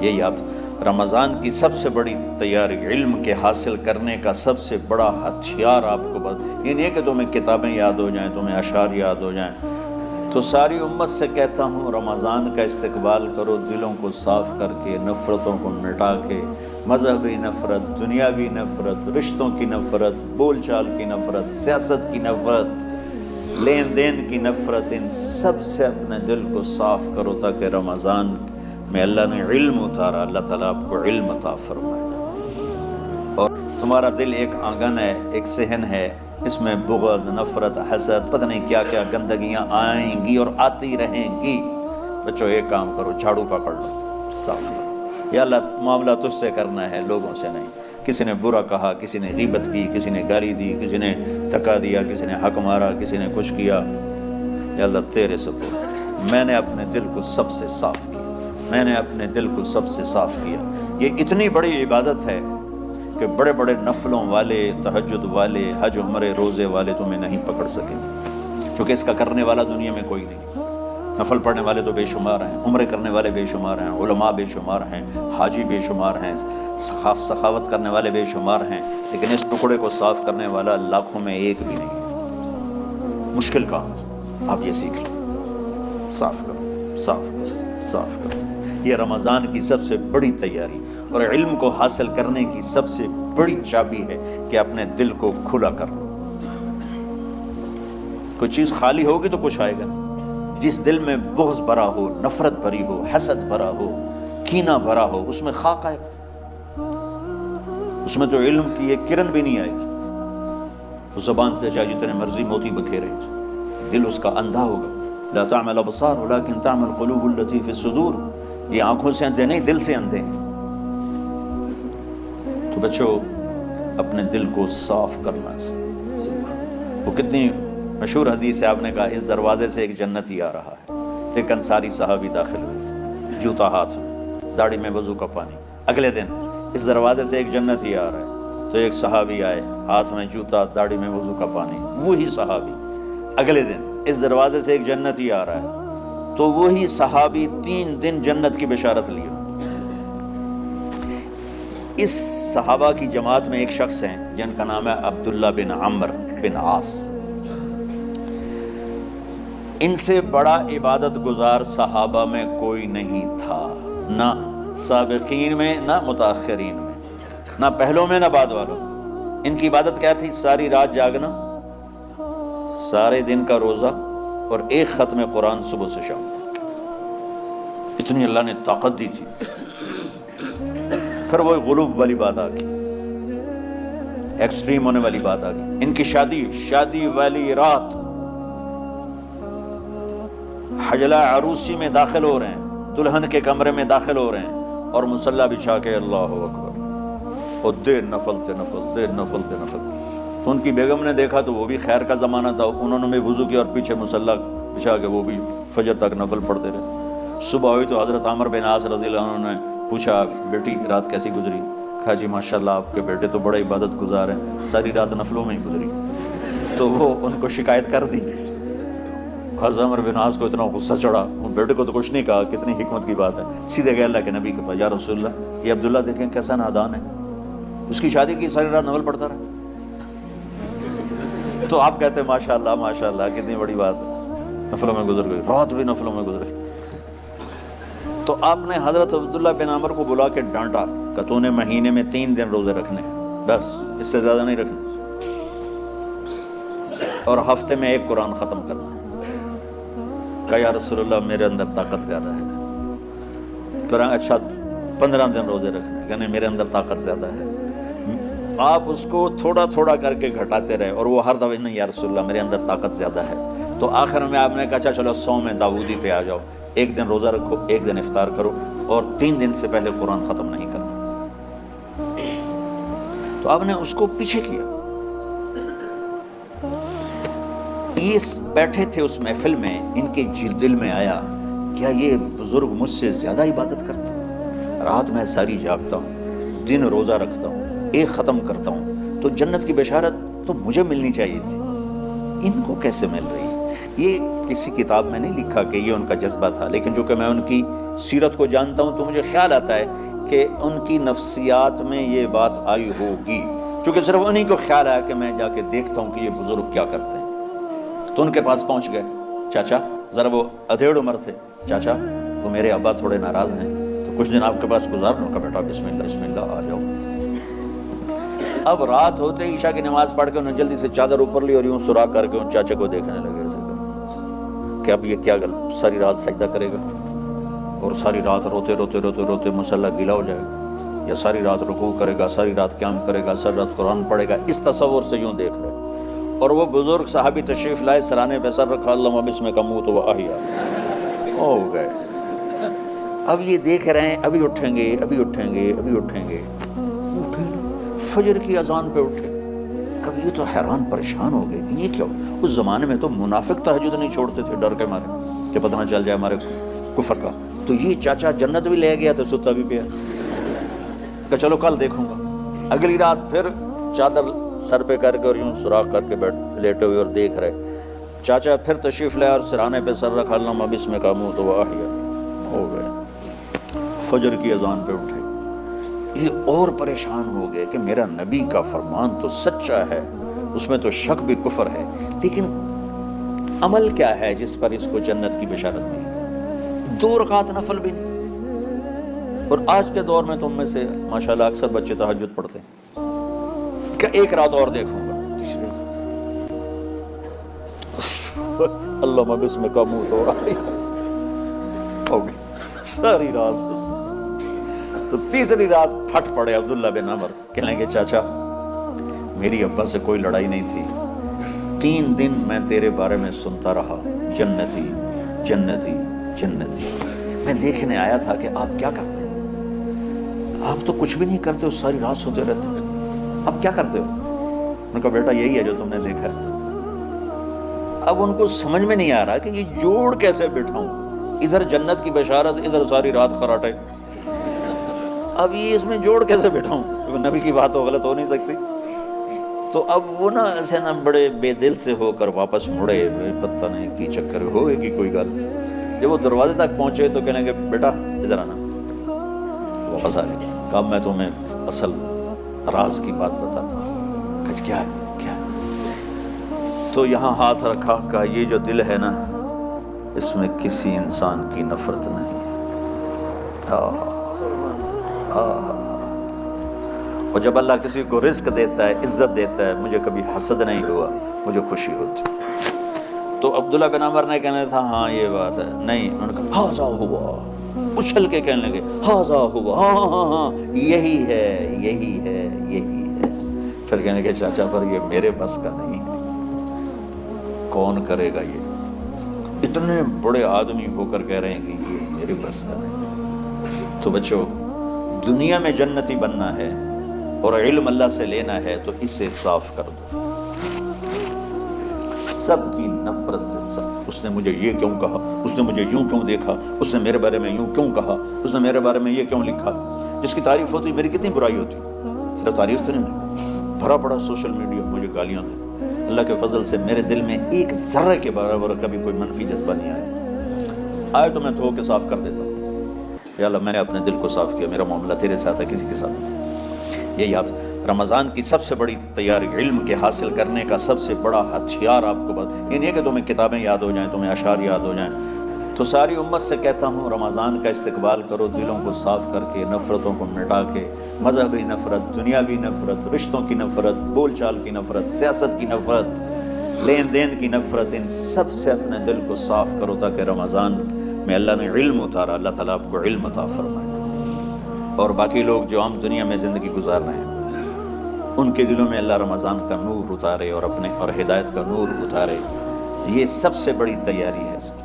یہی آپ رمضان کی سب سے بڑی تیاری، علم کے حاصل کرنے کا سب سے بڑا ہتھیار آپ کو یہ نہیں ہے کہ تمہیں کتابیں یاد ہو جائیں، تمہیں اشعار یاد ہو جائیں. تو ساری امت سے کہتا ہوں رمضان کا استقبال کرو دلوں کو صاف کر کے، نفرتوں کو مٹا کے، مذہبی نفرت، دنیاوی نفرت، رشتوں کی نفرت، بول چال کی نفرت، سیاست کی نفرت، لین دین کی نفرت، ان سب سے اپنے دل کو صاف کرو تاکہ رمضان میں اللہ نے علم اتارا، اللہ تعالیٰ آپ کو علم عطا فرمائے. اور تمہارا دل ایک آنگن ہے، ایک صحن ہے، اس میں بغض، نفرت، حسد، پتہ نہیں کیا کیا گندگیاں آئیں گی اور آتی رہیں گی. بچوں ایک کام کرو، جھاڑو پکڑ لو، صاف کرو. یا اللہ معاملہ تجھ سے کرنا ہے، لوگوں سے نہیں. کسی نے برا کہا، کسی نے غیبت کی، کسی نے گالی دی، کسی نے دھکا دیا، کسی نے حق مارا، کسی نے کچھ کیا. یا اللہ تیرے سپرد میں نے اپنے دل کو سب سے صاف کیا، میں نے اپنے دل کو سب سے صاف کیا. یہ اتنی بڑی عبادت ہے کہ بڑے بڑے نفلوں والے، تہجد والے، حج عمرے روزے والے تمہیں نہیں پکڑ سکیں، کیونکہ اس کا کرنے والا دنیا میں کوئی نہیں. نفل پڑھنے والے تو بے شمار ہیں، عمرے کرنے والے بے شمار ہیں، علماء بے شمار ہیں، حاجی بے شمار ہیں، سخاوت کرنے والے بے شمار ہیں، لیکن اس ٹکڑے کو صاف کرنے والا لاکھوں میں ایک بھی نہیں. مشکل کام، آپ یہ سیکھ لیں، صاف کرو، صاف کرو، صاف کرو. یہ رمضان کی سب سے بڑی تیاری اور علم کو حاصل کرنے کی سب سے بڑی چابی ہے کہ اپنے دل کو کھلا کر لو. کوئی چیز خالی ہوگی تو کچھ آئے گا. جس دل میں بغض بھرا ہو، نفرت بھری ہو، حسد بھرا ہو، کینہ بھرا ہو، اس میں خاک آئے گا، اس میں تو علم کی ایک کرن بھی نہیں آئے گی. اس زبان سے چاہے جتنے مرضی موتی بکھیرے، دل اس کا اندھا ہوگا. لا تعمل الابصار ولكن تعمل القلوب التي في الصدور. یہ آنکھوں سے اندھے نہیں، دل سے اندھے ہیں. تو بچوں اپنے دل کو صاف کرنا سیکھو. وہ کتنی مشہور حدیث ہے، آپ نے کہا اس دروازے سے ایک جنتی آ رہا ہے. تو ایک انصاری صحابی داخل ہوئے، جوتا ہاتھ میں، داڑھی میں وضو کا پانی. اگلے دن اس دروازے سے ایک جنتی آ رہا ہے، تو ایک صحابی آئے، ہاتھ میں جوتا، داڑھی میں وضو کا پانی. وہی صحابی. اگلے دن اس دروازے سے ایک جنتی آ رہا ہے، تو وہی صحابی 3 دن جنت کی بشارت لیا. اس صحابہ کی جماعت میں ایک شخص ہیں جن کا نام ہے عبداللہ بن عمرو بن عاص. ان سے بڑا عبادت گزار صحابہ میں کوئی نہیں تھا، نہ سابقین میں، نہ متاخرین میں، نہ پہلوں میں، نہ بعد والوں میں. ان کی عبادت کیا تھی؟ ساری رات جاگنا، سارے دن کا روزہ، اور ایک ختم قرآن صبح سے شام تک. اتنی اللہ نے طاقت دی تھی. پھر وہ غلوب والی بات آ گئی، ایکسٹریم ہونے والی بات آ گئی. ان کی شادی والی رات حجلہ عروسی میں داخل ہو رہے ہیں، دلہن کے کمرے میں داخل ہو رہے ہیں، اور مصلی بچھا کے اللہ اکبر، اور دیر نفل تے نفل، دیر نفل تے نفل. تو ان کی بیگم نے دیکھا تو وہ بھی خیر کا زمانہ تھا، انہوں نے بھی وضو کیا اور پیچھے مصلی بچھا کے وہ بھی فجر تک نفل پڑھتے رہے. صبح ہوئی تو حضرت عمرو بن عاص رضی اللہ عنہ نے پوچھا بیٹی رات کیسی گزری؟ کہا جی ماشاءاللہ آپ کے بیٹے تو بڑا عبادت گزار ہیں، ساری رات نفلوں میں ہی گزری. تو وہ ان کو شکایت کر دی. حضرت عمرو بن عاص کو اتنا غصہ چڑھا، ان بیٹے کو تو کچھ نہیں کہا، کتنی حکمت کی بات ہے. سیدھے گئے اللہ کے نبی کے پاس، یا رسول اللہ یہ عبداللہ دیکھیں کیسا نادان ہے، اس کی شادی کی ساری رات نفل پڑھتا رہا. تو آپ کہتے ہیں ماشاءاللہ ماشاءاللہ کتنی بڑی بات ہے، نفلوں میں گزر گئی، رات بھی نفلوں میں گزر گئی. تو آپ نے حضرت عبداللہ بن عمرو کو بلا کے ڈانٹا کہ تو نے مہینے میں 3 دن روزے رکھنے ہیں، بس اس سے زیادہ نہیں رکھنے، اور ہفتے میں 1 قرآن ختم کرنا ہے. کہا یا رسول اللہ میرے اندر طاقت زیادہ ہے. پھر اچھا 15 دن روزے رکھنے، کہنے میرے اندر طاقت زیادہ ہے. آپ اس کو تھوڑا تھوڑا کر کے گھٹاتے رہے، اور وہ ہر دفعہ نہیں یا رسول اللہ میرے اندر طاقت زیادہ ہے. تو آخر میں آپ نے کہا اچھا چلو 100 میں داؤدی پہ آ جاؤ، 1 دن روزہ رکھو، 1 دن افطار کرو، اور 3 دن سے پہلے قرآن ختم نہیں کرنا. تو آپ نے اس کو پیچھے کیا. یہ بیٹھے تھے اس محفل میں، ان کے دل میں آیا کیا یہ بزرگ مجھ سے زیادہ عبادت کرتا؟ رات میں ساری جاگتا ہوں، دن روزہ رکھتا ہوں، 1 ختم کرتا ہوں، تو جنت کی بشارت تو مجھے ملنی چاہیے تھی، ان کو کیسے مل رہی؟ یہ کسی کتاب میں نہیں لکھا کہ یہ ان کا جذبہ تھا، لیکن جو کہ میں ان کی سیرت کو جانتا ہوں تو مجھے خیال آتا ہے کہ ان کی نفسیات میں یہ بات آئی ہوگی، چونکہ صرف انہیں کو خیال آیا کہ میں جا کے دیکھتا ہوں کہ یہ بزرگ کیا کرتے ہیں۔ تو ان کے پاس پہنچ گئے، چاچا ذرا، وہ ادھیڑ عمر تھے، چاچا وہ میرے ابا تھوڑے ناراض ہیں تو کچھ دن آپ کے پاس گزار لوں کا، بیٹا بسم اللہ بسم اللہ آ جاؤ۔ اب رات ہوتے عشاء کی نماز پڑھ کے انہوں نے جلدی سے چادر اوپر لی اور یوں سراغ کر کے ان چاچے کو دیکھنے لگے کہ اب یہ کیا ساری رات سجدہ کرے گا اور ساری رات روتے روتے روتے روتے مسلح گیلا ہو جائے گا، یا ساری رات رکوع کرے گا، ساری رات قیام کرے گا، ساری رات قرآن پڑھے گا۔ اس تصور سے یوں دیکھ رہے، اور وہ بزرگ صحابی تشریف لائے، سرانے پہ سر رکھا، اللہم بسمک اموت و احیا، ہو گئے۔ اب یہ دیکھ رہے ہیں ابھی اٹھیں گے ابھی اٹھیں گے ابھی اٹھیں گے، اٹھے فجر کی اذان پہ اٹھے۔ اب یہ تو حیران پریشان ہو گئے کہ یہ کیا؟ اس زمانے میں تو منافق تہجد نہیں چھوڑتے تھے ڈر کے مارے کہ پتہ نہ چل جائے ہمارے کفر کا، تو یہ چاچا جنت بھی لے گیا تو ستا بھی پیا کہ چلو کل دیکھوں گا۔ اگلی رات پھر چادر سر پہ کر کے اور یوں سراغ کر کے بیٹھ لیٹے ہوئے اور دیکھ رہے، چاچا پھر تشریف لے اور سرانے پہ سر رکھا، اللہم بسمک اموت و احیا، ہو گئے۔ فجر کی اذان پہ اٹھے، یہ اور پریشان ہو گئے کہ میرا نبی کا فرمان تو سچا ہے، اس میں تو شک بھی کفر ہے، لیکن عمل کیا ہے جس پر اس کو جنت کی بشارت ملی؟ 2 رکعت نفل بھی نہیں۔ اور آج کے دور میں تم میں سے ماشاءاللہ اکثر بچے تہجد پڑھتے ہیں کہ 1 رات اور دیکھوں گا، تیسری رات اللہم بسمک اموت و احیا، ہو گئی ساری رات۔ تو تیسری رات پھٹ پڑے عبداللہ بن عمر، کہنے لگے چاچا میری ابا سے کوئی لڑائی نہیں تھی، 3 دن میں تیرے بارے میں سنتا رہا، جنتی جنتی جنتی، میں دیکھنے آیا تھا کہ آپ کیا کرتے ہیں، آپ تو کچھ بھی نہیں کرتے ہو، ساری رات سوتے رہتے ہو، آپ کیا کرتے ہو؟ میں نے کہا بیٹا یہی ہے جو تم نے دیکھا ہے۔ اب ان کو سمجھ میں نہیں آ رہا کہ یہ جوڑ کیسے بٹھاؤں، ادھر جنت کی بشارت، ادھر ساری رات خراٹے، اب یہ اس میں جوڑ کیسے بٹھاؤں؟ نبی کی بات تو غلط ہو نہیں سکتی۔ تو اب وہ نا ایسے نا بڑے بے دل سے ہو کر واپس مڑے، پتہ نہیں کی چکر ہوئے گی کوئی گل۔ جب وہ دروازے تک پہنچے تو کہنے کہ بیٹا ادھر آنا، واپس آ گئے، کہا میں تمہیں اصل راز کی بات بتاتا ہوں۔ کہا کیا ہے کیا ہے؟ تو یہاں ہاتھ رکھا، کہا یہ جو دل ہے نا اس میں کسی انسان کی نفرت نہیں ہے۔ اور جب اللہ کسی کو رزق دیتا ہے، عزت دیتا ہے، مجھے کبھی حسد نہیں ہوا، مجھے خوشی ہوتی۔ تو عبداللہ بن عمر نے کہنا تھا ہاں یہ بات ہے، نہیں، انہوں نے کہا ہاذا ہوا، اچھل کے کہنے لگے ہاذا ہوا، ہاں ہاں ہاں یہی ہے یہی ہے یہی ہے۔ پھر کہنے لگے چاچا پر یہ میرے بس کا نہیں ہے، کون کرے گا یہ؟ اتنے بڑے آدمی ہو کر کہہ رہے ہیں کہ یہ میرے بس کا نہیں۔ تو بچوں، دنیا میں جنتی بننا ہے اور علم اللہ سے لینا ہے تو اسے صاف کر دو، سب کی نفرت سے سب، اس نے مجھے یہ کیوں کہا، اس نے مجھے یوں کیوں دیکھا، اس نے میرے بارے میں یوں کیوں کہا، اس نے میرے بارے میں یہ کیوں لکھا۔ جس کی تعریف ہوتی میری کتنی برائی ہوتی، صرف تعریف تو نہیں، بھرا پڑا سوشل میڈیا مجھے گالیاں دیں۔ اللہ کے فضل سے میرے دل میں ایک ذرے کے برابر کبھی کوئی منفی جذبہ نہیں آیا، آئے تو میں دھو کے صاف کر دیتا ہوں، یا اللہ میں نے اپنے دل کو صاف کیا، میرا معاملہ تیرے ساتھ ہے، کسی کے ساتھ نہیں۔ یہی آپ رمضان کی سب سے بڑی تیاری، علم کے حاصل کرنے کا سب سے بڑا ہتھیار آپ کو یہ نہیں ہے کہ تمہیں کتابیں یاد ہو جائیں، تمہیں اشعار یاد ہو جائیں۔ تو ساری امت سے کہتا ہوں رمضان کا استقبال کرو، دلوں کو صاف کر کے، نفرتوں کو مٹا کے، مذہبی نفرت، دنیاوی نفرت، رشتوں کی نفرت، بول چال کی نفرت، سیاست کی نفرت، لین دین کی نفرت، ان سب سے اپنے دل کو صاف کرو تاکہ رمضان میں اللہ نے علم اتارا، اللہ تعالیٰ آپ کو علم عطا فرمائے، اور باقی لوگ جو عام دنیا میں زندگی گزار رہے ہیں ان کے دلوں میں اللہ رمضان کا نور اتارے اور اپنے اور ہدایت کا نور اتارے۔ یہ سب سے بڑی تیاری ہے اس کی۔